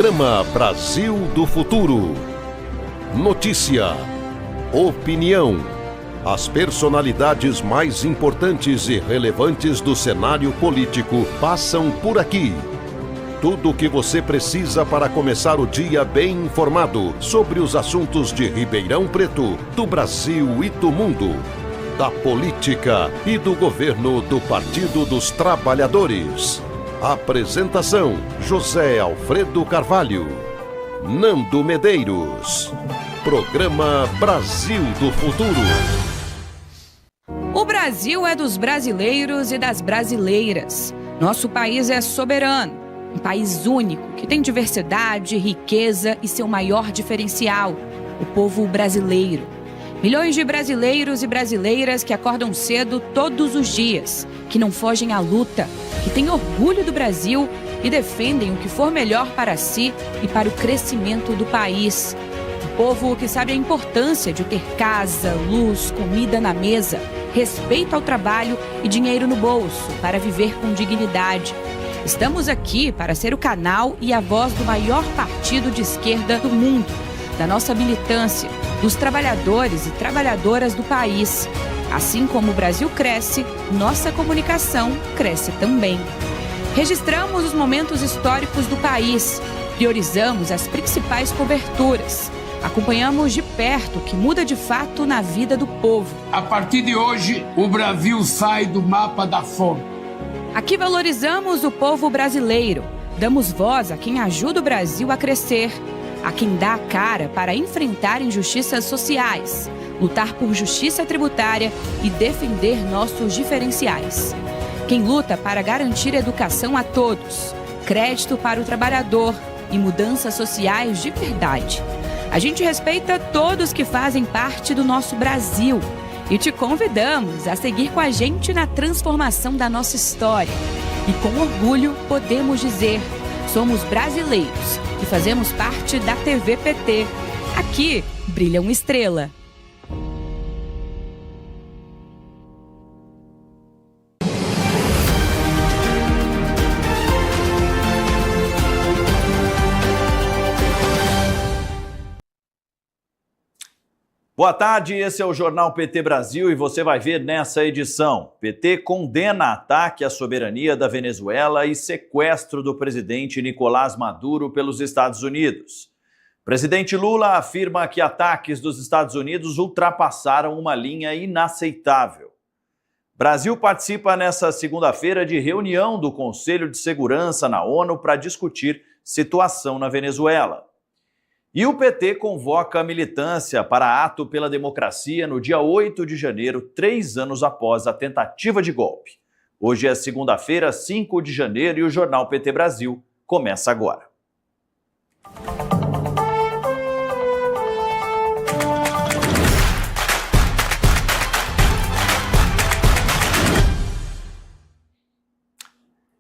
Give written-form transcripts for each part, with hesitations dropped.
Programa Brasil do Futuro. Notícia, opinião, as personalidades mais importantes e relevantes do cenário político passam por aqui. Tudo o que você precisa para começar o dia bem informado sobre os assuntos de Ribeirão Preto, do Brasil e do mundo, da política e do governo do Partido dos Trabalhadores. Apresentação: José Alfredo Carvalho, Nando Medeiros. Programa Brasil do Futuro. O Brasil é dos brasileiros e das brasileiras. Nosso país é soberano, um país único que tem diversidade, riqueza e seu maior diferencial, o povo brasileiro. Milhões de brasileiros e brasileiras que acordam cedo todos os dias, que não fogem à luta, que têm orgulho do Brasil e defendem o que for melhor para si e para o crescimento do país. Um povo que sabe a importância de ter casa, luz, comida na mesa, respeito ao trabalho e dinheiro no bolso para viver com dignidade. Estamos aqui para ser o canal e a voz do maior partido de esquerda do mundo, da nossa militância, dos trabalhadores e trabalhadoras do país. Assim como o Brasil cresce, nossa comunicação cresce também. Registramos os momentos históricos do país, priorizamos as principais coberturas, acompanhamos de perto o que muda de fato na vida do povo. A partir de hoje, o Brasil sai do mapa da fome. Aqui valorizamos o povo brasileiro, damos voz a quem ajuda o Brasil a crescer, a quem dá a cara para enfrentar injustiças sociais, lutar por justiça tributária e defender nossos diferenciais. Quem luta para garantir educação a todos, crédito para o trabalhador e mudanças sociais de verdade. A gente respeita todos que fazem parte do nosso Brasil e te convidamos a seguir com a gente na transformação da nossa história. E com orgulho podemos dizer: somos brasileiros e fazemos parte da TV PT. Aqui brilha uma estrela. Boa tarde, esse é o Jornal PT Brasil e você vai ver nessa edição: PT condena ataque à soberania da Venezuela e sequestro do presidente Nicolás Maduro pelos Estados Unidos. Presidente Lula afirma que ataques dos Estados Unidos ultrapassaram uma linha inaceitável. Brasil participa nesta segunda-feira de reunião do Conselho de Segurança na ONU para discutir situação na Venezuela. E o PT convoca a militância para ato pela democracia no dia 8 de janeiro, 3 anos após a tentativa de golpe. Hoje é segunda-feira, 5 de janeiro, e o Jornal PT Brasil começa agora.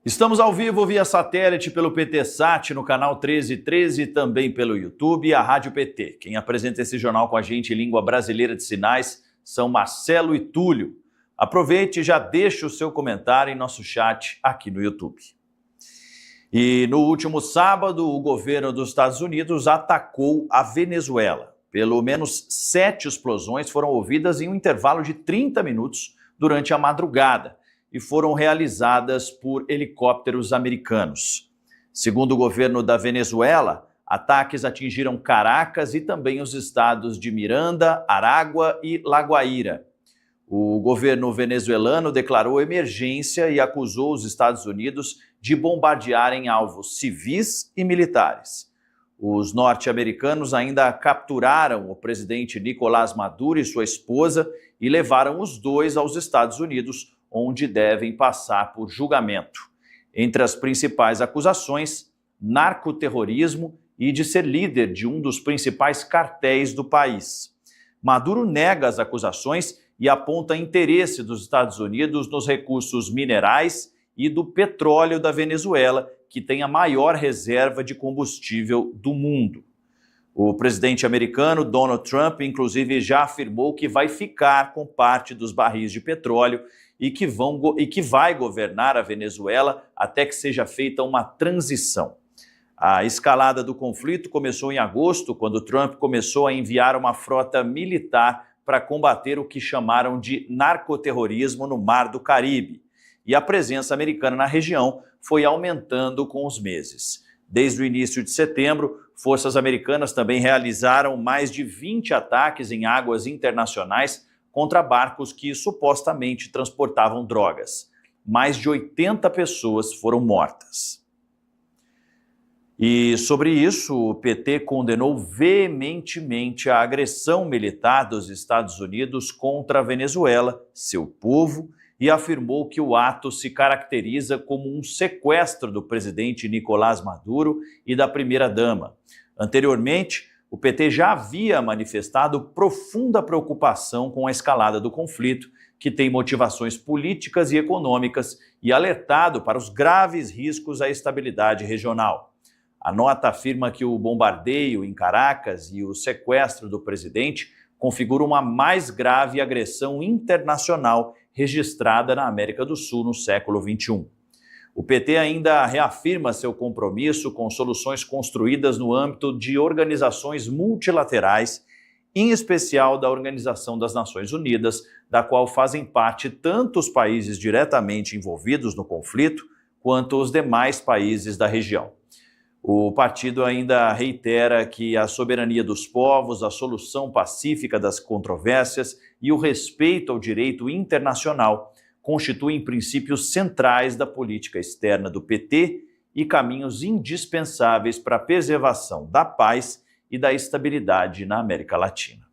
Estamos ao vivo via satélite pelo PTSat no canal 1313 e também pelo YouTube e a Rádio PT. Quem apresenta esse jornal com a gente em língua brasileira de sinais são Marcelo e Túlio. Aproveite e já deixe o seu comentário em nosso chat aqui no YouTube. E no último sábado, o governo dos Estados Unidos atacou a Venezuela. Pelo menos 7 explosões foram ouvidas em um intervalo de 30 minutos durante a madrugada e foram realizadas por helicópteros americanos. Segundo o governo da Venezuela, ataques atingiram Caracas e também os estados de Miranda, Aragua e La Guaira. O governo venezuelano declarou emergência e acusou os Estados Unidos de bombardearem alvos civis e militares. Os norte-americanos ainda capturaram o presidente Nicolás Maduro e sua esposa e levaram os dois aos Estados Unidos, onde devem passar por julgamento. Entre as principais acusações, narcoterrorismo e de ser líder de um dos principais cartéis do país. Maduro nega as acusações e aponta interesse dos Estados Unidos nos recursos minerais e do petróleo da Venezuela, que tem a maior reserva de combustível do mundo. O presidente americano Donald Trump, inclusive, já afirmou que vai ficar com parte dos barris de petróleo e que vai governar a Venezuela até que seja feita uma transição. A escalada do conflito começou em agosto, quando Trump começou a enviar uma frota militar para combater o que chamaram de narcoterrorismo no Mar do Caribe. E a presença americana na região foi aumentando com os meses. Desde o início de setembro, forças americanas também realizaram mais de 20 ataques em águas internacionais contra barcos que supostamente transportavam drogas. Mais de 80 pessoas foram mortas. E sobre isso, o PT condenou veementemente a agressão militar dos Estados Unidos contra a Venezuela, seu povo, e afirmou que o ato se caracteriza como um sequestro do presidente Nicolás Maduro e da primeira-dama. Anteriormente, o PT já havia manifestado profunda preocupação com a escalada do conflito, que tem motivações políticas e econômicas, e alertado para os graves riscos à estabilidade regional. A nota afirma que o bombardeio em Caracas e o sequestro do presidente configuram a mais grave agressão internacional registrada na América do Sul no século XXI. O PT ainda reafirma seu compromisso com soluções construídas no âmbito de organizações multilaterais, em especial da Organização das Nações Unidas, da qual fazem parte tanto os países diretamente envolvidos no conflito, quanto os demais países da região. O partido ainda reitera que a soberania dos povos, a solução pacífica das controvérsias e o respeito ao direito internacional constituem princípios centrais da política externa do PT e caminhos indispensáveis para a preservação da paz e da estabilidade na América Latina.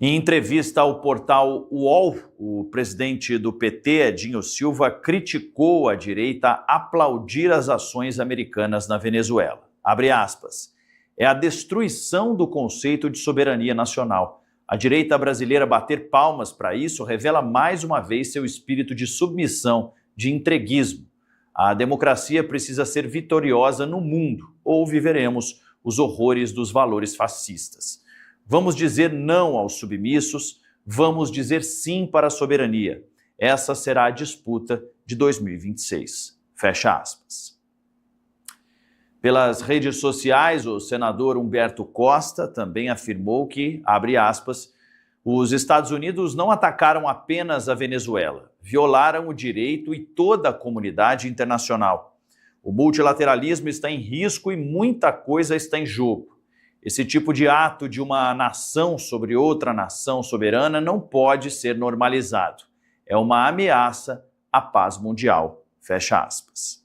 Em entrevista ao portal UOL, o presidente do PT, Edinho Silva, criticou a direita aplaudir as ações americanas na Venezuela. Abre aspas. É a destruição do conceito de soberania nacional. A direita brasileira bater palmas para isso revela mais uma vez seu espírito de submissão, de entreguismo. A democracia precisa ser vitoriosa no mundo, ou viveremos os horrores dos valores fascistas. Vamos dizer não aos submissos, vamos dizer sim para a soberania. Essa será a disputa de 2026. Fecha aspas. Pelas redes sociais, o senador Humberto Costa também afirmou que, abre aspas, os Estados Unidos não atacaram apenas a Venezuela, violaram o direito e toda a comunidade internacional. O multilateralismo está em risco e muita coisa está em jogo. Esse tipo de ato de uma nação sobre outra nação soberana não pode ser normalizado. É uma ameaça à paz mundial. Fecha aspas.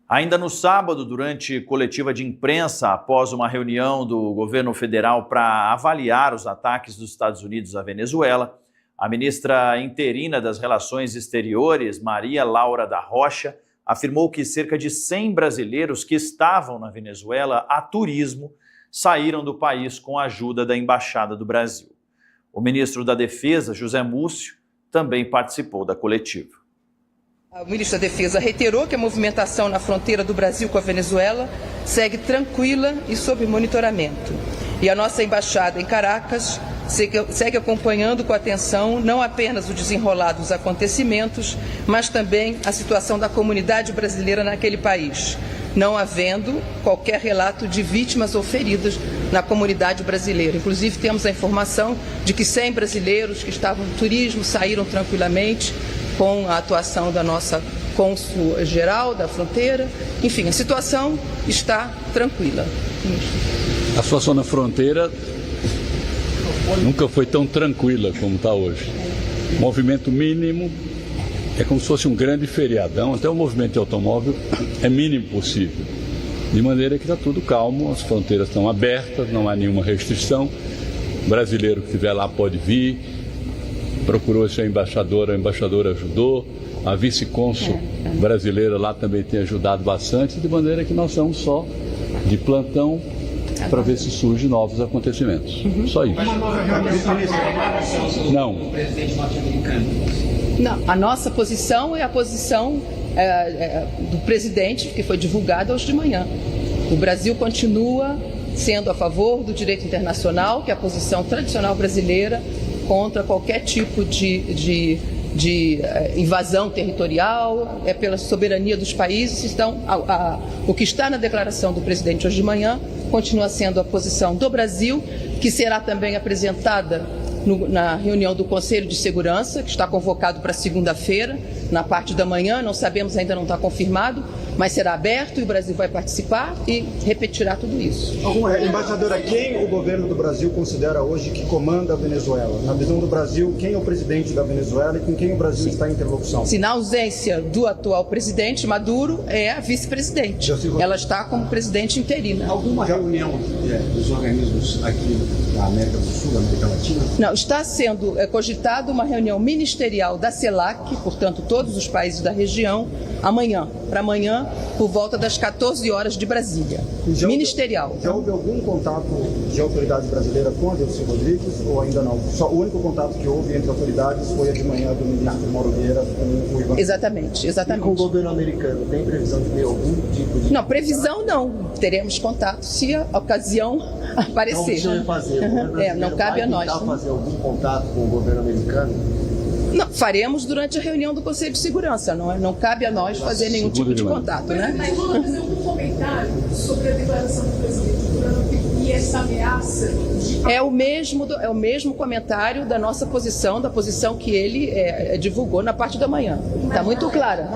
Ainda no sábado, durante coletiva de imprensa, após uma reunião do governo federal para avaliar os ataques dos Estados Unidos à Venezuela, a ministra interina das Relações Exteriores, Maria Laura da Rocha, afirmou que cerca de 100 brasileiros que estavam na Venezuela a turismo saíram do país com a ajuda da Embaixada do Brasil. O ministro da Defesa, José Múcio, também participou da coletiva. O ministro da Defesa reiterou que a movimentação na fronteira do Brasil com a Venezuela segue tranquila e sob monitoramento. E a nossa embaixada em Caracas segue acompanhando com atenção não apenas o desenrolar dos acontecimentos, mas também a situação da comunidade brasileira naquele país, não havendo qualquer relato de vítimas ou feridas na comunidade brasileira. Inclusive, temos a informação de que 100 brasileiros que estavam no turismo saíram tranquilamente com a atuação da nossa cônsul-geral da fronteira. Enfim, a situação está tranquila. A situação na fronteira nunca foi tão tranquila como está hoje. Movimento mínimo, é como se fosse um grande feriadão, até o movimento de automóvel é mínimo possível. De maneira que está tudo calmo, as fronteiras estão abertas, não há nenhuma restrição. O brasileiro que estiver lá pode vir, procurou ser embaixadora, a embaixadora ajudou, a vice-cônsul brasileira lá também tem ajudado bastante, de maneira que nós estamos só de plantão para ver se surgem novos acontecimentos. Só isso. Não. Não, a nossa posição é a posição do presidente, que foi divulgada hoje de manhã. O Brasil continua sendo a favor do direito internacional, que é a posição tradicional brasileira, contra qualquer tipo de invasão territorial, é pela soberania dos países. Então, o que está na declaração do presidente hoje de manhã continua sendo a posição do Brasil, que será também apresentada na reunião do Conselho de Segurança, que está convocado para segunda-feira, na parte da manhã, não sabemos, ainda não está confirmado, mas será aberto e o Brasil vai participar e repetirá tudo isso. Embaixadora, quem o governo do Brasil considera hoje que comanda a Venezuela? Na visão do Brasil, quem é o presidente da Venezuela e com quem o Brasil está em interlocução? Se na ausência do atual presidente, Maduro é a vice-presidente. Ela está como presidente interina. Alguma reunião dos organismos aqui da América do Sul, da América Latina? Não, está sendo cogitada uma reunião ministerial da CELAC, portanto, todos os países da região, para amanhã, por volta das 14 horas de Brasília. Ministerial. Já houve algum contato de autoridades brasileiras com a Delcy Rodrigues ou ainda não? Só o único contato que houve entre autoridades foi a de manhã do ministro Mauro Vieira com o Ivan. Exatamente. E com o governo americano, tem previsão de ter algum tipo de... Não, previsão não. Teremos contato se a ocasião aparecer. Então, o que fazer? Não cabe a nós. Vai fazer algum contato com o governo americano? Não, faremos durante a reunião do Conselho de Segurança, não cabe a nós fazer nenhum tipo de contato, né? Mas vou fazer um comentário sobre a declaração do presidente Trump e essa ameaça de... É o mesmo comentário da nossa posição, da posição que ele divulgou na parte da manhã. Está muito clara.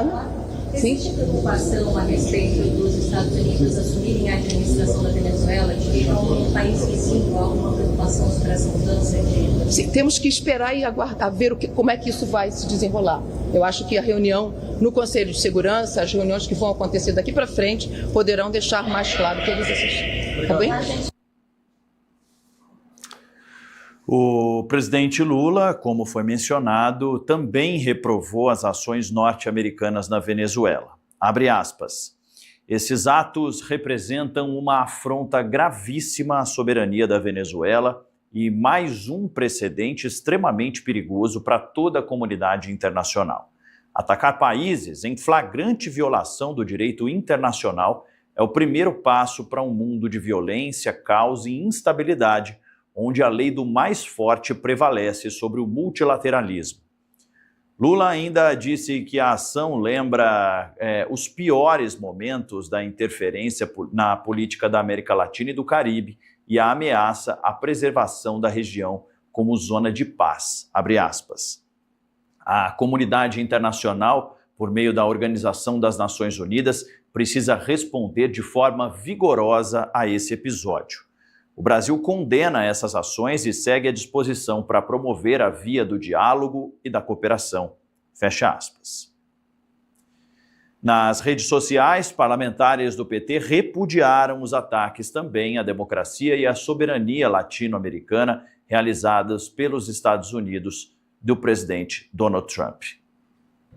Existe preocupação a respeito dos Estados Unidos assumirem a administração da Venezuela, de um país vizinho, alguma preocupação sobre essa mudança de... Sim, temos que esperar e aguardar, ver como é que isso vai se desenrolar. Eu acho que a reunião no Conselho de Segurança, as reuniões que vão acontecer daqui para frente, poderão deixar mais claro todas essas... Tá bem? O presidente Lula, como foi mencionado, também reprovou as ações norte-americanas na Venezuela. Abre aspas. Esses atos representam uma afronta gravíssima à soberania da Venezuela e mais um precedente extremamente perigoso para toda a comunidade internacional. Atacar países em flagrante violação do direito internacional é o primeiro passo para um mundo de violência, caos e instabilidade, onde a lei do mais forte prevalece sobre o multilateralismo. Lula ainda disse que a ação lembra os piores momentos da interferência na política da América Latina e do Caribe e a ameaça à preservação da região como zona de paz, abre aspas. A comunidade internacional, por meio da Organização das Nações Unidas, precisa responder de forma vigorosa a esse episódio. O Brasil condena essas ações e segue à disposição para promover a via do diálogo e da cooperação. Fecha aspas. Nas redes sociais, parlamentares do PT repudiaram os ataques também à democracia e à soberania latino-americana realizados pelos Estados Unidos do presidente Donald Trump.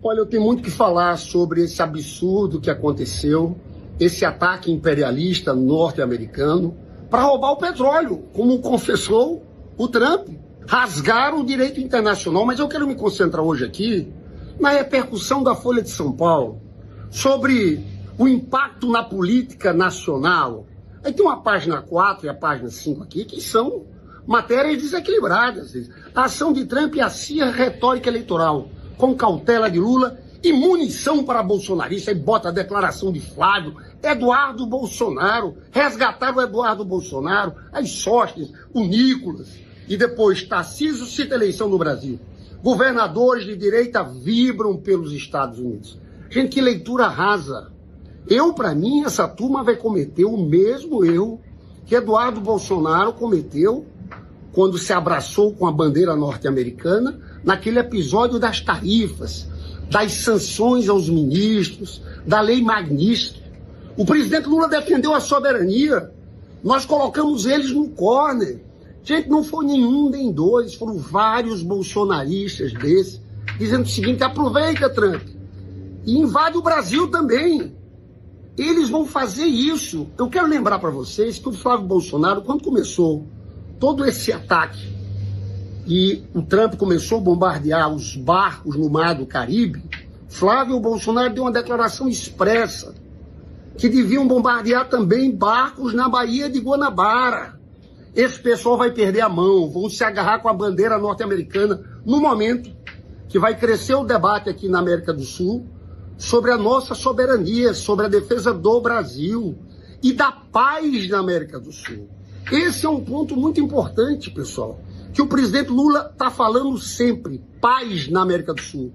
Olha, eu tenho muito que falar sobre esse absurdo que aconteceu, esse ataque imperialista norte-americano, para roubar o petróleo, como confessou o Trump. Rasgaram o direito internacional, mas eu quero me concentrar hoje aqui na repercussão da Folha de São Paulo sobre o impacto na política nacional. Aí tem uma página 4 e a página 5 aqui, que são matérias desequilibradas. A ação de Trump acirra retórica eleitoral, com cautela de Lula e munição para bolsonarista. Aí bota a declaração de Flávio, Eduardo Bolsonaro, resgataram o Eduardo Bolsonaro, as Sóstenes, o Nicolas, e depois Tarcísio cita eleição no Brasil. Governadores de direita vibram pelos Estados Unidos. Gente, que leitura rasa. Para mim, essa turma vai cometer o mesmo erro que Eduardo Bolsonaro cometeu quando se abraçou com a bandeira norte-americana naquele episódio das tarifas, das sanções aos ministros, da lei Magnitsky. O presidente Lula defendeu a soberania. Nós colocamos eles no corner. Gente, não foi nenhum nem dois, foram vários bolsonaristas desses, dizendo o seguinte: aproveita, Trump, e invade o Brasil também. Eles vão fazer isso. Eu quero lembrar para vocês que o Flávio Bolsonaro, quando começou todo esse ataque, e o Trump começou a bombardear os barcos no mar do Caribe, Flávio Bolsonaro deu uma declaração expressa que deviam bombardear também barcos na Baía de Guanabara. Esse pessoal vai perder a mão, vão se agarrar com a bandeira norte-americana no momento que vai crescer o debate aqui na América do Sul sobre a nossa soberania, sobre a defesa do Brasil e da paz na América do Sul. Esse é um ponto muito importante, pessoal, que o presidente Lula está falando sempre, paz na América do Sul.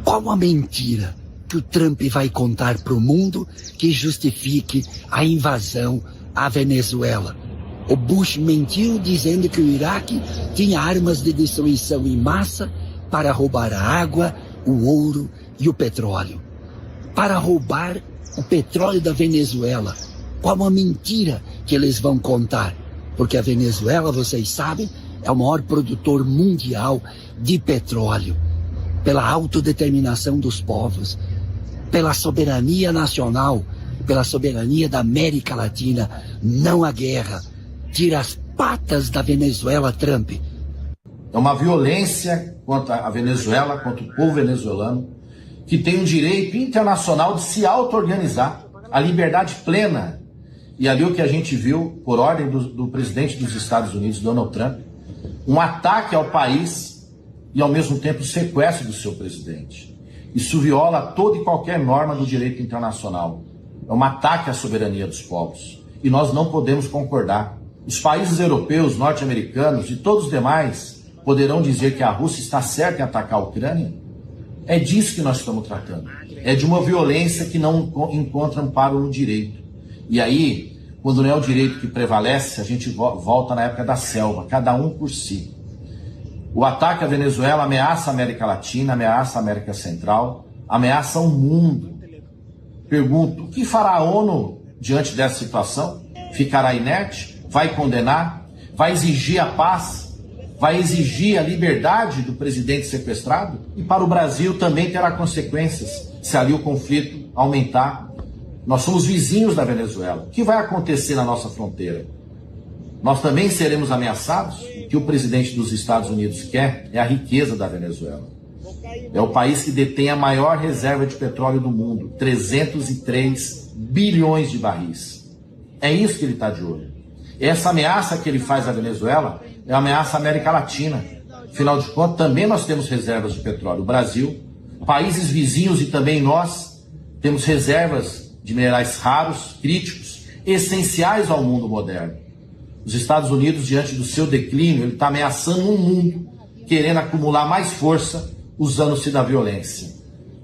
Qual a mentira que o Trump vai contar para o mundo que justifique a invasão à Venezuela? O Bush mentiu dizendo que o Iraque tinha armas de destruição em massa para roubar a água, o ouro e o petróleo. Para roubar o petróleo da Venezuela. Qual a mentira que eles vão contar? Porque a Venezuela, vocês sabem, é o maior produtor mundial de petróleo. Pela autodeterminação dos povos, pela soberania nacional, pela soberania da América Latina, não a guerra. Tira as patas da Venezuela, Trump. É uma violência contra a Venezuela, contra o povo venezuelano, que tem o direito internacional de se auto-organizar, a liberdade plena. E ali o que a gente viu, por ordem do presidente dos Estados Unidos, Donald Trump, um ataque ao país e, ao mesmo tempo, o sequestro do seu presidente. Isso viola toda e qualquer norma do direito internacional. É um ataque à soberania dos povos. E nós não podemos concordar. Os países europeus, norte-americanos e todos os demais poderão dizer que a Rússia está certa em atacar a Ucrânia? É disso que nós estamos tratando. É de uma violência que não encontra amparo no direito. E aí, quando não é o direito que prevalece, a gente volta na época da selva, cada um por si. O ataque à Venezuela ameaça a América Latina, ameaça a América Central, ameaça o mundo. Pergunto, o que fará a ONU diante dessa situação? Ficará inerte? Vai condenar? Vai exigir a paz? Vai exigir a liberdade do presidente sequestrado? E para o Brasil também terá consequências, se ali o conflito aumentar. Nós somos vizinhos da Venezuela. O que vai acontecer na nossa fronteira? Nós também seremos ameaçados? O que o presidente dos Estados Unidos quer é a riqueza da Venezuela. É o país que detém a maior reserva de petróleo do mundo, 303 bilhões de barris. É isso que ele está de olho. Essa ameaça que ele faz à Venezuela é uma ameaça à América Latina. Afinal de contas, também nós temos reservas de petróleo. O Brasil, países vizinhos e também nós temos reservas de minerais raros, críticos, essenciais ao mundo moderno. Os Estados Unidos, diante do seu declínio, ele está ameaçando um mundo, querendo acumular mais força, usando-se da violência.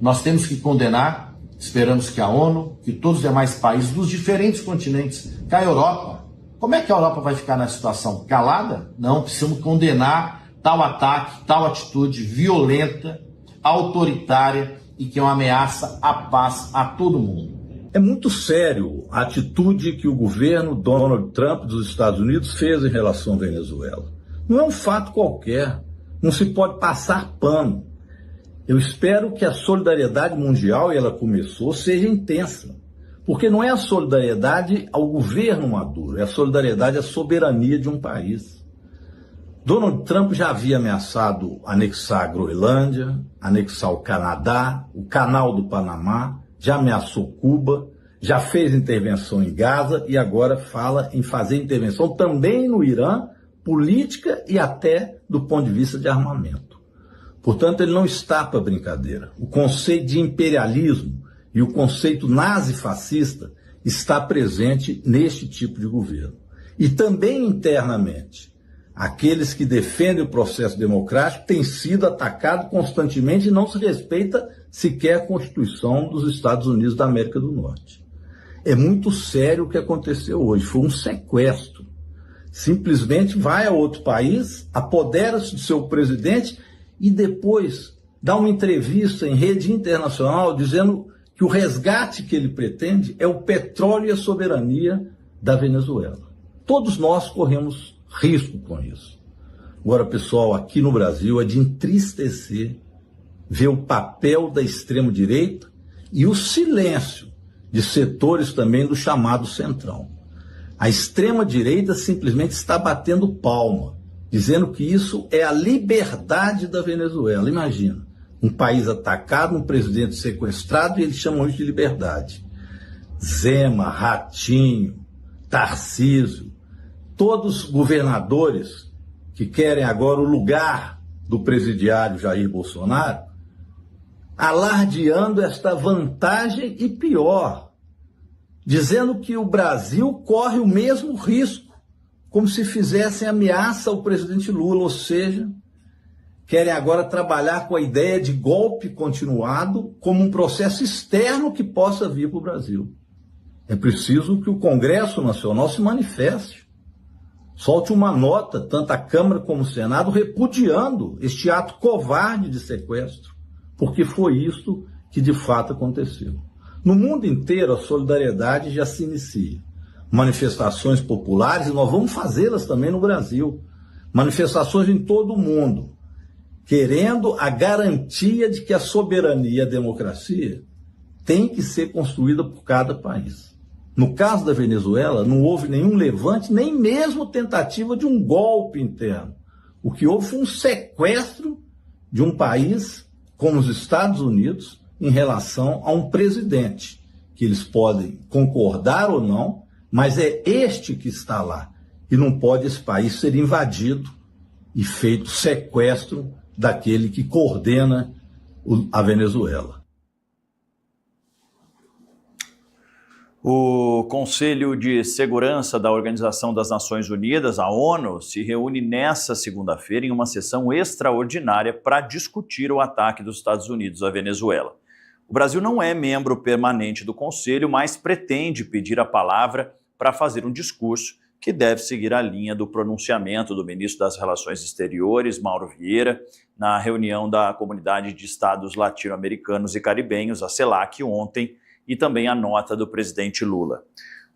Nós temos que condenar, esperamos que a ONU, que todos os demais países dos diferentes continentes, que a Europa. Como é que a Europa vai ficar na situação? Calada? Não, precisamos condenar tal ataque, tal atitude violenta, autoritária e que é uma ameaça à paz a todo mundo. É muito sério a atitude que o governo Donald Trump dos Estados Unidos fez em relação à Venezuela. Não é um fato qualquer, não se pode passar pano. Eu espero que a solidariedade mundial, e ela começou, seja intensa. Porque não é a solidariedade ao governo Maduro, é a solidariedade à soberania de um país. Donald Trump já havia ameaçado anexar a Groenlândia, anexar o Canadá, o Canal do Panamá, já ameaçou Cuba, já fez intervenção em Gaza e agora fala em fazer intervenção também no Irã, política e até do ponto de vista de armamento. Portanto, ele não está para brincadeira. O conceito de imperialismo e o conceito nazi-fascista está presente neste tipo de governo. E também internamente, aqueles que defendem o processo democrático têm sido atacados constantemente e não se respeita sequer a Constituição dos Estados Unidos da América do Norte. É muito sério o que aconteceu hoje, foi um sequestro. Simplesmente vai a outro país, apodera-se do seu presidente e depois dá uma entrevista em rede internacional dizendo que o resgate que ele pretende é o petróleo e a soberania da Venezuela. Todos nós corremos risco com isso. Agora, pessoal, aqui no Brasil é de entristecer ver o papel da extrema-direita e o silêncio de setores também do chamado Centrão. A extrema-direita simplesmente está batendo palma, dizendo que isso é a liberdade da Venezuela. Imagina, um país atacado, um presidente sequestrado e eles chamam isso de liberdade. Zema, Ratinho, Tarcísio, todos governadores que querem agora o lugar do presidiário Jair Bolsonaro, alardeando esta vantagem e pior, dizendo que o Brasil corre o mesmo risco, como se fizessem ameaça ao presidente Lula, ou seja, querem agora trabalhar com a ideia de golpe continuado como um processo externo que possa vir para o Brasil. É preciso que o Congresso Nacional se manifeste, solte uma nota, tanto a Câmara como o Senado, repudiando este ato covarde de sequestro, porque foi isto que de fato aconteceu. No mundo inteiro a solidariedade já se inicia. Manifestações populares, e nós vamos fazê-las também no Brasil. Manifestações em todo o mundo, querendo a garantia de que a soberania e a democracia tem que ser construída por cada país. No caso da Venezuela, não houve nenhum levante, nem mesmo tentativa de um golpe interno. O que houve foi um sequestro de um país como os Estados Unidos em relação a um presidente, que eles podem concordar ou não, mas é este que está lá. E não pode esse país ser invadido e feito sequestro daquele que coordena a Venezuela. O Conselho de Segurança da Organização das Nações Unidas, a ONU, se reúne nesta segunda-feira em uma sessão extraordinária para discutir o ataque dos Estados Unidos à Venezuela. O Brasil não é membro permanente do Conselho, mas pretende pedir a palavra para fazer um discurso que deve seguir a linha do pronunciamento do ministro das Relações Exteriores, Mauro Vieira, na reunião da Comunidade de Estados Latino-Americanos e Caribenhos, a CELAC, ontem, e também a nota do presidente Lula.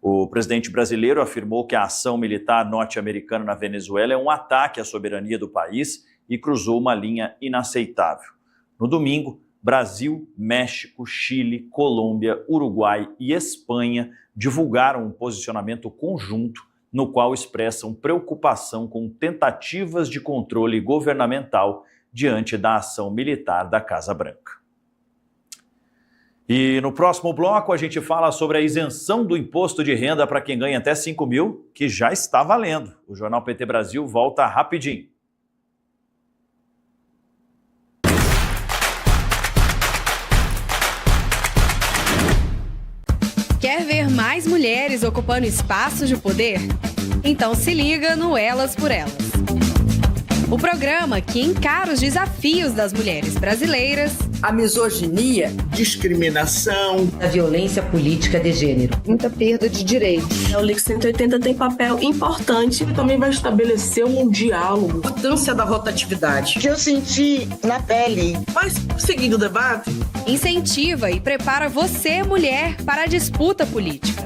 O presidente brasileiro afirmou que a ação militar norte-americana na Venezuela é um ataque à soberania do país e cruzou uma linha inaceitável. No domingo, Brasil, México, Chile, Colômbia, Uruguai e Espanha divulgaram um posicionamento conjunto no qual expressam preocupação com tentativas de controle governamental diante da ação militar da Casa Branca. E no próximo bloco a gente fala sobre a isenção do imposto de renda para quem ganha até 5 mil, que já está valendo. O Jornal PT Brasil volta rapidinho. Quer ver mais mulheres ocupando espaços de poder? Então se liga no Elas por Elas. O programa que encara os desafios das mulheres brasileiras, a misoginia, discriminação, a violência política de gênero, muita perda de direitos. O LIC 180 tem papel importante e também vai estabelecer um diálogo. A importância da rotatividade. Que eu senti na pele. Mas, seguindo o debate, incentiva e prepara você, mulher, para a disputa política.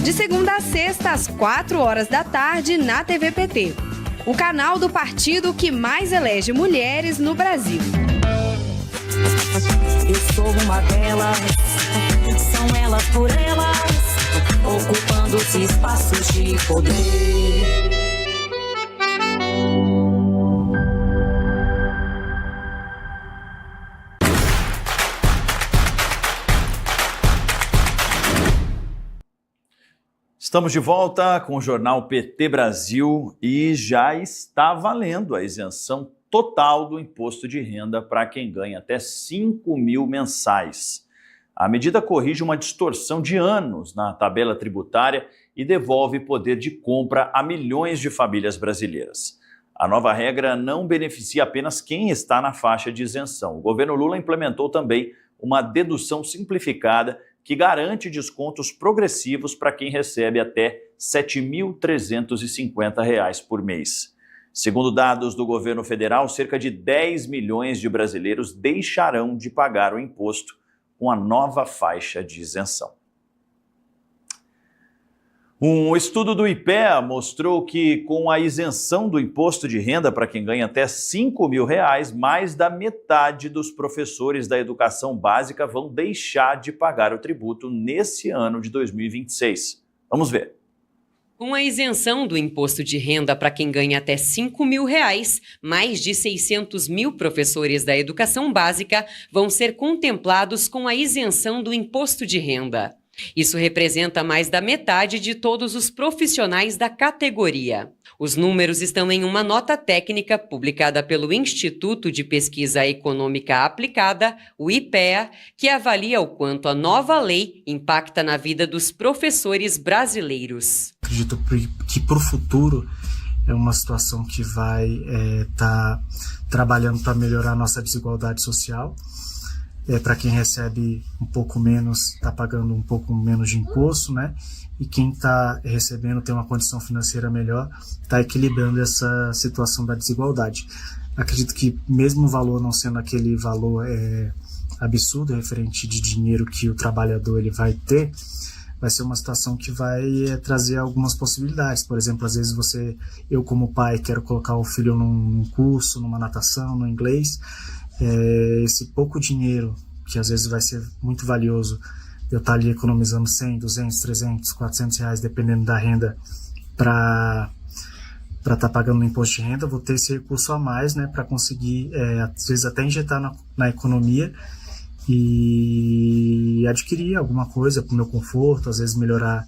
De segunda a sexta, às 4 horas da tarde, na TV PT. O canal do partido que mais elege mulheres no Brasil. Eu sou uma delas, são elas por elas, ocupando os espaços de poder. Estamos de volta com o Jornal PT Brasil e já está valendo a isenção total do imposto de renda para quem ganha até 5 mil mensais. A medida corrige uma distorção de anos na tabela tributária e devolve poder de compra a milhões de famílias brasileiras. A nova regra não beneficia apenas quem está na faixa de isenção. O governo Lula implementou também uma dedução simplificada que garante descontos progressivos para quem recebe até R$ 7.350 por mês. Segundo dados do governo federal, cerca de 10 milhões de brasileiros deixarão de pagar o imposto com a nova faixa de isenção. Um estudo do IPEA mostrou que, com a isenção do imposto de renda para quem ganha até R$ 5 mil, mais da metade dos professores da educação básica vão deixar de pagar o tributo nesse ano de 2026. Vamos ver. Com a isenção do imposto de renda para quem ganha até R$ 5 mil, mais de 600 mil professores da educação básica vão ser contemplados com a isenção do imposto de renda. Isso representa mais da metade de todos os profissionais da categoria. Os números estão em uma nota técnica publicada pelo Instituto de Pesquisa Econômica Aplicada, o IPEA, que avalia o quanto a nova lei impacta na vida dos professores brasileiros. Acredito que para o futuro é uma situação que vai estar trabalhando para melhorar a nossa desigualdade social. Para quem recebe um pouco menos, está pagando um pouco menos de imposto, né? E quem está recebendo tem uma condição financeira melhor, está equilibrando essa situação da desigualdade. Acredito que mesmo o valor não sendo aquele valor absurdo, referente de dinheiro que o trabalhador ele vai ter, vai ser uma situação que vai trazer algumas possibilidades. Por exemplo, às vezes eu como pai quero colocar o filho num curso, numa natação, no inglês, esse pouco dinheiro, que às vezes vai ser muito valioso, eu estar ali economizando 100, 200, 300, 400 reais, dependendo da renda, para estar pagando o imposto de renda, vou ter esse recurso a mais, né, para conseguir, às vezes até injetar na economia e adquirir alguma coisa para o meu conforto, às vezes melhorar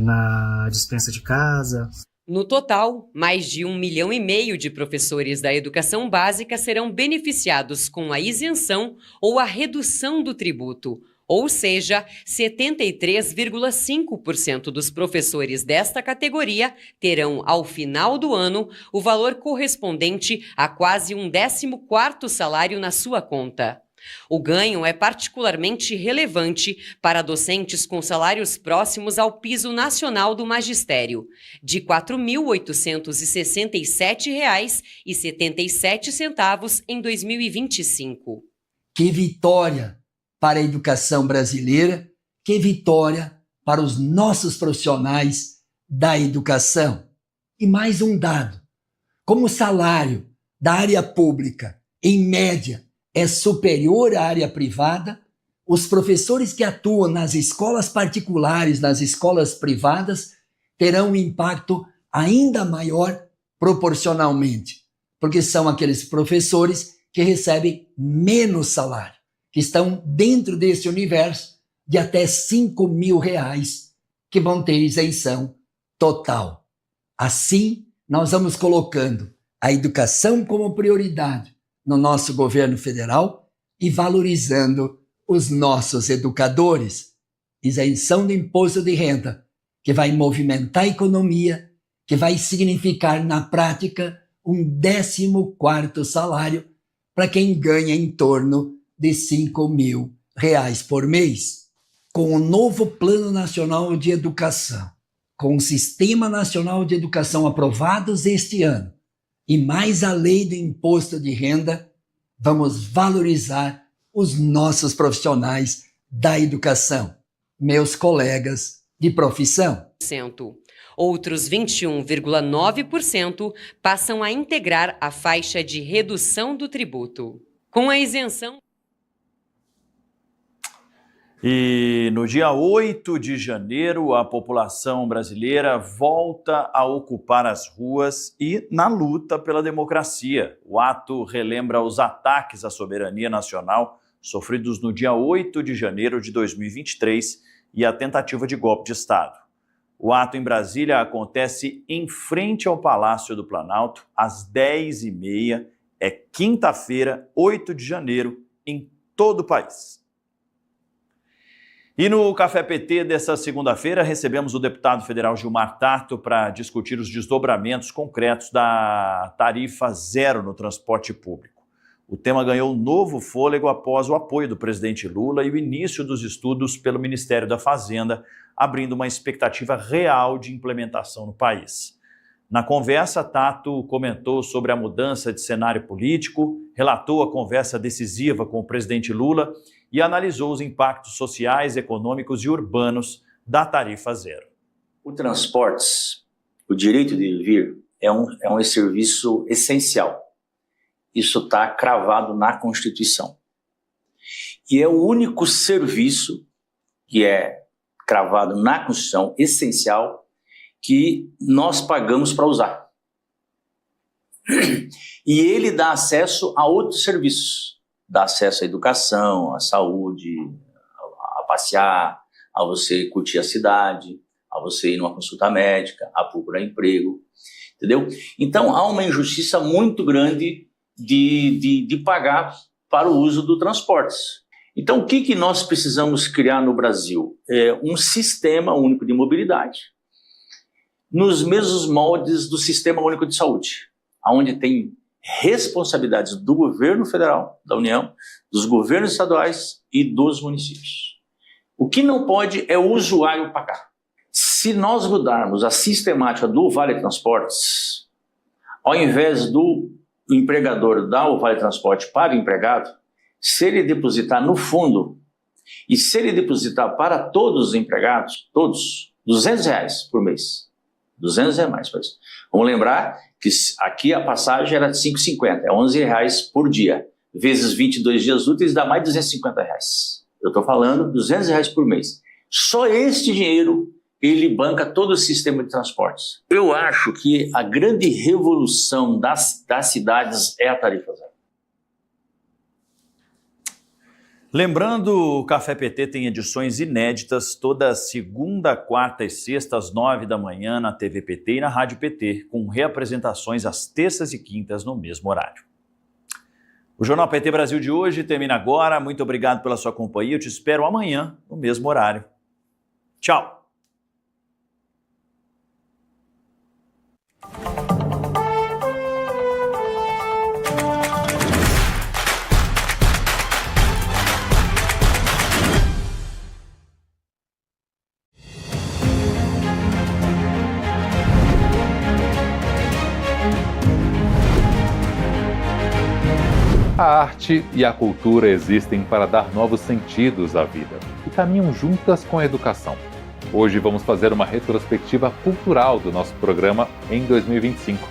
na despensa de casa. No total, mais de 1,5 milhão de professores da educação básica serão beneficiados com a isenção ou a redução do tributo. Ou seja, 73,5% dos professores desta categoria terão, ao final do ano, o valor correspondente a quase um 14º salário na sua conta. O ganho é particularmente relevante para docentes com salários próximos ao piso nacional do magistério, de R$ 4.867,77 em 2025. Que vitória para a educação brasileira, que vitória para os nossos profissionais da educação. E mais um dado: como o salário da área pública, em média, é superior à área privada, os professores que atuam nas escolas particulares, nas escolas privadas, terão um impacto ainda maior proporcionalmente, porque são aqueles professores que recebem menos salário, que estão dentro desse universo de até R$ 5.000, que vão ter isenção total. Assim, nós vamos colocando a educação como prioridade no nosso governo federal e valorizando os nossos educadores. Isenção do imposto de renda, que vai movimentar a economia, que vai significar, na prática, um 14º salário para quem ganha em torno de R$ 5.000 por mês. Com o novo Plano Nacional de Educação, com o Sistema Nacional de Educação aprovados este ano, e mais a lei do imposto de renda, vamos valorizar os nossos profissionais da educação, meus colegas de profissão. Outros 21,9% passam a integrar a faixa de redução do tributo. Com a isenção... E no dia 8 de janeiro, a população brasileira volta a ocupar as ruas e na luta pela democracia. O ato relembra os ataques à soberania nacional sofridos no dia 8 de janeiro de 2023 e a tentativa de golpe de Estado. O ato em Brasília acontece em frente ao Palácio do Planalto, às 10h30, é quinta-feira, 8 de janeiro, em todo o país. E no Café PT dessa segunda-feira, recebemos o deputado federal Gilmar Tato para discutir os desdobramentos concretos da tarifa zero no transporte público. O tema ganhou novo fôlego após o apoio do presidente Lula e o início dos estudos pelo Ministério da Fazenda, abrindo uma expectativa real de implementação no país. Na conversa, Tato comentou sobre a mudança de cenário político, relatou a conversa decisiva com o presidente Lula e analisou os impactos sociais, econômicos e urbanos da tarifa zero. O transportes, o direito de vir, é um serviço essencial. Isso está cravado na Constituição. E é o único serviço que é cravado na Constituição, essencial, que nós pagamos para usar. E ele dá acesso a outros serviços. Dá acesso à educação, à saúde, a passear, a você curtir a cidade, a você ir numa consulta médica, a procurar emprego. entendeu? Então, há uma injustiça muito grande de pagar para o uso do transportes. Então, o que nós precisamos criar no Brasil? Um sistema único de mobilidade, nos mesmos moldes do Sistema Único de Saúde, onde tem responsabilidades do governo federal, da União, dos governos estaduais e dos municípios. O que não pode é o usuário pagar. Se nós mudarmos a sistemática do Vale Transportes, ao invés do empregador dar o Vale Transporte para o empregado, se ele depositar no fundo e se ele depositar para todos os empregados, todos, R$200 por mês, R$200 mais por mês. Vamos lembrar que aqui a passagem era de R$5,50, é R$11 por dia, vezes 22 dias úteis dá mais de R$250. Eu estou falando R$200 por mês. Só este dinheiro ele banca todo o sistema de transportes. Eu acho que a grande revolução das cidades é a tarifa zero. Lembrando, o Café PT tem edições inéditas toda segunda, quarta e sexta às 9 da manhã na TV PT e na Rádio PT, com reapresentações às terças e quintas no mesmo horário. O Jornal PT Brasil de hoje termina agora. Muito obrigado pela sua companhia. Eu te espero amanhã no mesmo horário. Tchau! A arte e a cultura existem para dar novos sentidos à vida e caminham juntas com a educação. Hoje vamos fazer uma retrospectiva cultural do nosso programa em 2025.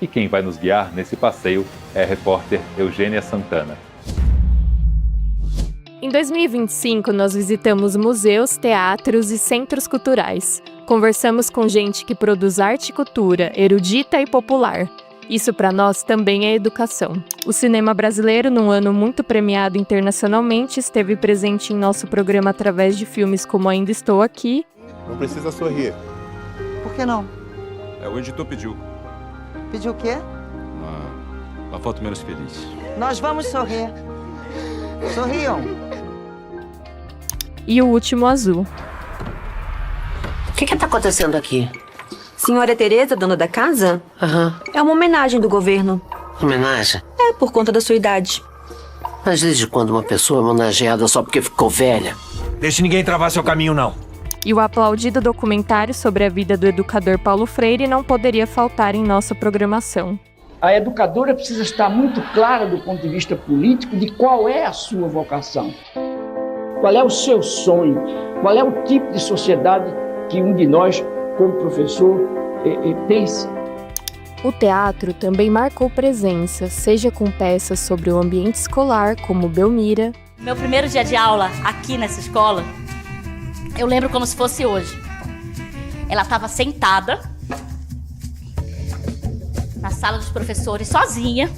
E quem vai nos guiar nesse passeio é a repórter Eugênia Santana. Em 2025, nós visitamos museus, teatros e centros culturais. Conversamos com gente que produz arte e cultura, erudita e popular. Isso para nós também é educação. O cinema brasileiro, num ano muito premiado internacionalmente, esteve presente em nosso programa através de filmes como Ainda Estou Aqui. Não precisa sorrir. Por que não? O editor pediu. Pediu o quê? Uma foto menos feliz. Nós vamos sorrir. Sorriam. E O Último Azul. O que está acontecendo aqui? Senhora Tereza, dona da casa? Aham. É uma homenagem do governo. Homenagem? É, por conta da sua idade. Mas desde quando uma pessoa é homenageada só porque ficou velha? Deixe ninguém travar seu caminho, não. E o aplaudido documentário sobre a vida do educador Paulo Freire não poderia faltar em nossa programação. A educadora precisa estar muito clara do ponto de vista político de qual é a sua vocação. Qual é o seu sonho? Qual é o tipo de sociedade que um de nós, como professor, pensa? O teatro também marcou presença, seja com peças sobre o ambiente escolar, como Belmira. Meu primeiro dia de aula aqui nessa escola, eu lembro como se fosse hoje. Ela estava sentada na sala dos professores, sozinha.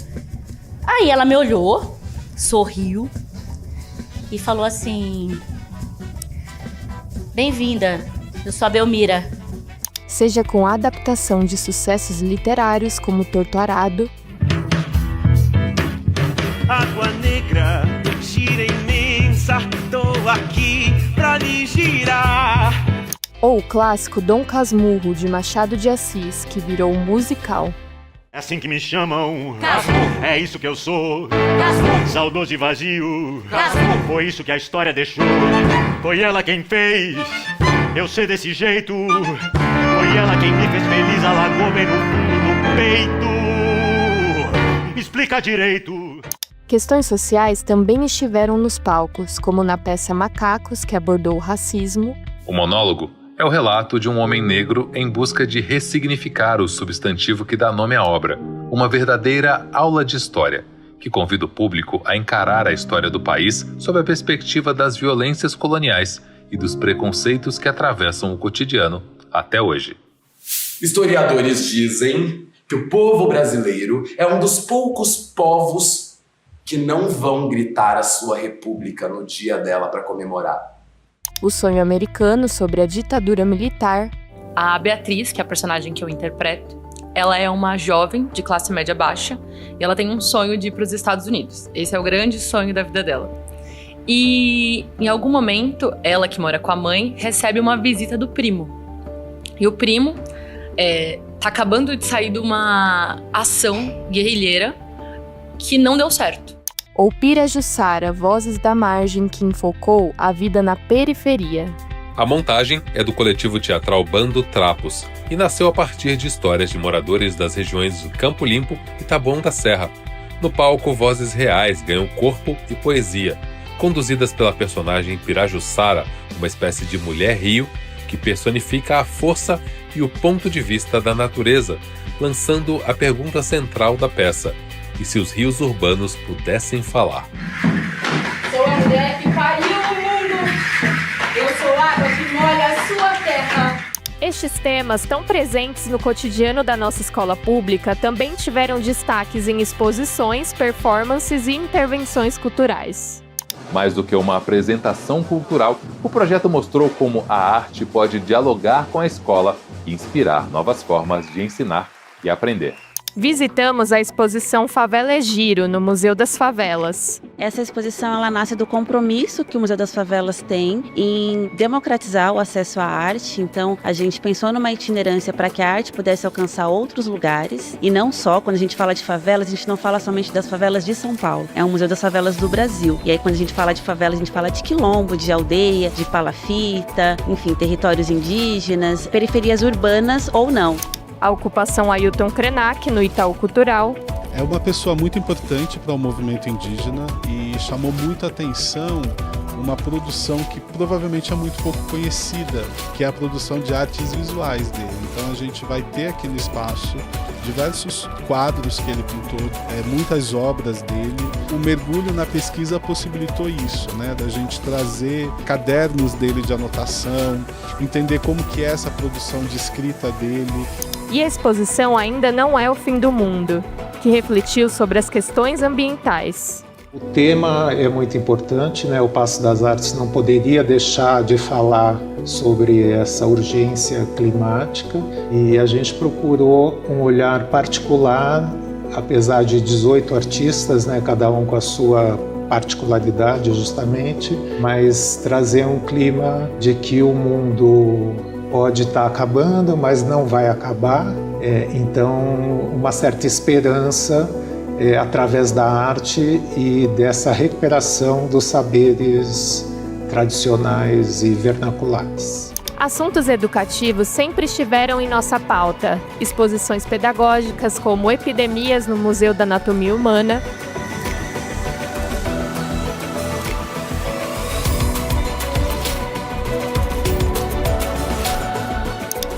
Aí ela me olhou, sorriu e falou assim: "Bem-vinda, eu sou a Belmira." Seja com a adaptação de sucessos literários como Torto Arado. Água negra, gira imensa, tô aqui pra lhe girar. Ou o clássico Dom Casmurro, de Machado de Assis, que virou um musical. É assim que me chamam, Casmurro. É isso que eu sou, Casmurro. Saudoso e vazio, Casmurro. Foi isso que a história deixou, foi ela quem fez eu ser desse jeito. Foi ela quem me fez feliz, alagou-me no fundo do peito. Me explica direito. Questões sociais também estiveram nos palcos, como na peça Macacos, que abordou o racismo. O monólogo é o relato de um homem negro em busca de ressignificar o substantivo que dá nome à obra. Uma verdadeira aula de história, que convida o público a encarar a história do país sob a perspectiva das violências coloniais e dos preconceitos que atravessam o cotidiano até hoje. Historiadores dizem que o povo brasileiro é um dos poucos povos que não vão gritar a sua república no dia dela para comemorar. O Sonho Americano, sobre a ditadura militar. A Beatriz, que é a personagem que eu interpreto, ela é uma jovem de classe média baixa e ela tem um sonho de ir para os Estados Unidos. Esse é o grande sonho da vida dela. E em algum momento, ela que mora com a mãe recebe uma visita do primo. E o primo tá acabando de sair de uma ação guerrilheira que não deu certo. Ou Pirajussara, Vozes da Margem, que enfocou a vida na periferia. A montagem é do coletivo teatral Bando Trapos e nasceu a partir de histórias de moradores das regiões do Campo Limpo e Taboão da Serra. No palco, vozes reais ganham corpo e poesia, conduzidas pela personagem Pirajussara, uma espécie de mulher-rio que personifica a força e o ponto de vista da natureza, lançando a pergunta central da peça: e se os rios urbanos pudessem falar? Sou a mulher que pariu o mundo. Eu sou água que molha a sua terra. Estes temas, tão presentes no cotidiano da nossa escola pública, também tiveram destaques em exposições, performances e intervenções culturais. Mais do que uma apresentação cultural, o projeto mostrou como a arte pode dialogar com a escola e inspirar novas formas de ensinar e aprender. Visitamos a exposição Favela é Giro, no Museu das Favelas. Essa exposição ela nasce do compromisso que o Museu das Favelas tem em democratizar o acesso à arte. Então, a gente pensou numa itinerância para que a arte pudesse alcançar outros lugares. E não só, quando a gente fala de favelas, a gente não fala somente das favelas de São Paulo. É um Museu das Favelas do Brasil. E aí, quando a gente fala de favelas, a gente fala de quilombo, de aldeia, de palafita, enfim, territórios indígenas, periferias urbanas ou não. A ocupação Ailton Krenak, no Itaú Cultural. É uma pessoa muito importante para o movimento indígena e chamou muita atenção uma produção que provavelmente é muito pouco conhecida, que é a produção de artes visuais dele. Então a gente vai ter aqui no espaço diversos quadros que ele pintou, muitas obras dele. O mergulho na pesquisa possibilitou isso, né? Da gente trazer cadernos dele de anotação, entender como que é essa produção de escrita dele. E a exposição Ainda Não É o Fim do Mundo, que refletiu sobre as questões ambientais. O tema é muito importante, né? O Paço das Artes não poderia deixar de falar sobre essa urgência climática e a gente procurou um olhar particular, apesar de 18 artistas, né? Cada um com a sua particularidade justamente, mas trazer um clima de que o mundo pode estar acabando, mas não vai acabar. Então, uma certa esperança através da arte e dessa recuperação dos saberes tradicionais e vernaculares. Assuntos educativos sempre estiveram em nossa pauta. Exposições pedagógicas como Epidemias no Museu da Anatomia Humana,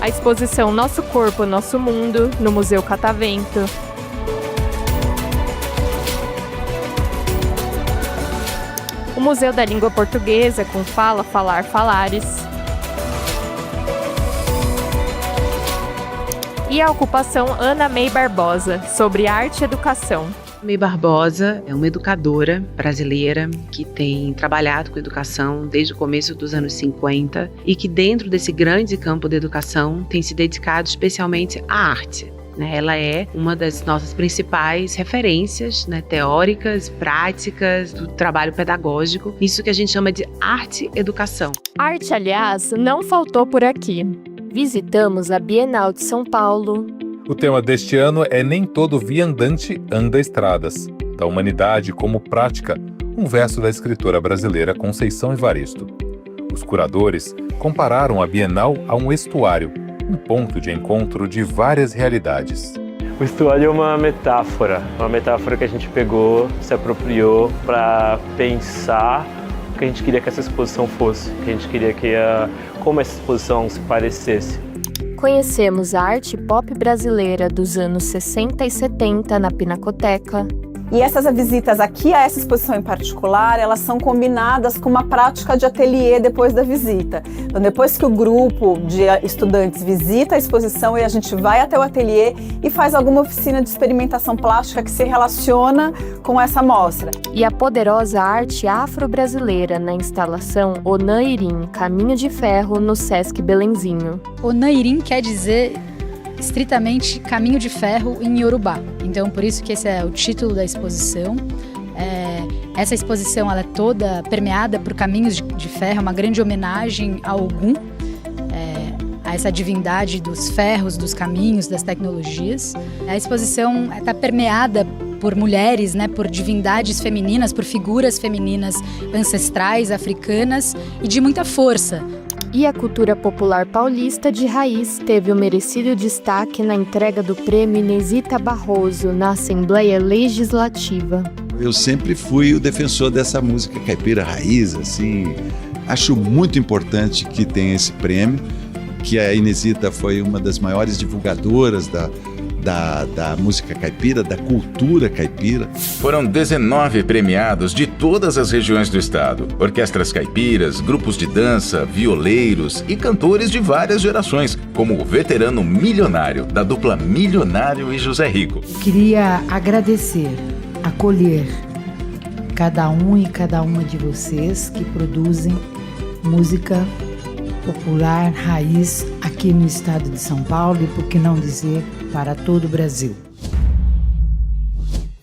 a exposição Nosso Corpo, Nosso Mundo, no Museu Catavento. O Museu da Língua Portuguesa, com Fala, Falar, Falares. E a ocupação Ana May Barbosa, sobre arte e educação. May Barbosa é uma educadora brasileira que tem trabalhado com educação desde o começo dos anos 50 e que dentro desse grande campo da educação tem se dedicado especialmente à arte. Ela é uma das nossas principais referências, teóricas, práticas do trabalho pedagógico, isso que a gente chama de arte-educação. Arte, aliás, não faltou por aqui. Visitamos a Bienal de São Paulo. O tema deste ano é Nem Todo Viandante Anda Estradas, da humanidade como prática, um verso da escritora brasileira Conceição Evaristo. Os curadores compararam a Bienal a um estuário, um ponto de encontro de várias realidades. O estuário é uma metáfora que a gente pegou, se apropriou para pensar o que a gente queria que essa exposição fosse, o que a gente queria como essa exposição se parecesse. Conhecemos a arte pop brasileira dos anos 60 e 70 na Pinacoteca. E essas visitas aqui a essa exposição em particular, elas são combinadas com uma prática de ateliê depois da visita. Então, depois que o grupo de estudantes visita a exposição, a gente vai até o ateliê e faz alguma oficina de experimentação plástica que se relaciona com essa mostra. E a poderosa arte afro-brasileira na instalação Onairim, Caminho de Ferro, no Sesc Belenzinho. Onairim quer dizer estritamente Caminho de Ferro em Iorubá. Então, por isso que esse é o título da exposição. Essa exposição ela é toda permeada por caminhos de ferro, uma grande homenagem a Ogum, a essa divindade dos ferros, dos caminhos, das tecnologias. A exposição está permeada por mulheres, né, por divindades femininas, por figuras femininas ancestrais, africanas e de muita força. E a cultura popular paulista de raiz teve o merecido destaque na entrega do prêmio Inesita Barroso na Assembleia Legislativa. Eu sempre fui o defensor dessa música caipira raiz, assim. Acho muito importante que tenha esse prêmio, que a Inesita foi uma das maiores divulgadoras da música caipira, da cultura caipira. Foram 19 premiados de todas as regiões do estado. Orquestras caipiras, grupos de dança, violeiros e cantores de várias gerações, como o veterano Milionário, da dupla Milionário e José Rico. Queria agradecer, acolher cada um e cada uma de vocês que produzem música popular, raiz, aqui no estado de São Paulo e, por que não dizer, para todo o Brasil.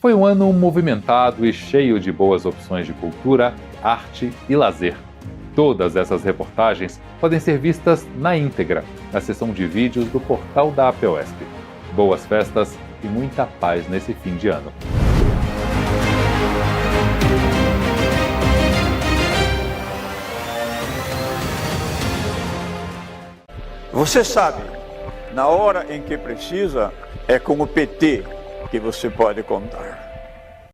Foi um ano movimentado e cheio de boas opções de cultura, arte e lazer. Todas essas reportagens podem ser vistas na íntegra, na seção de vídeos do portal da APOESP. Boas festas e muita paz nesse fim de ano. Você sabe, na hora em que precisa, é com o PT que você pode contar.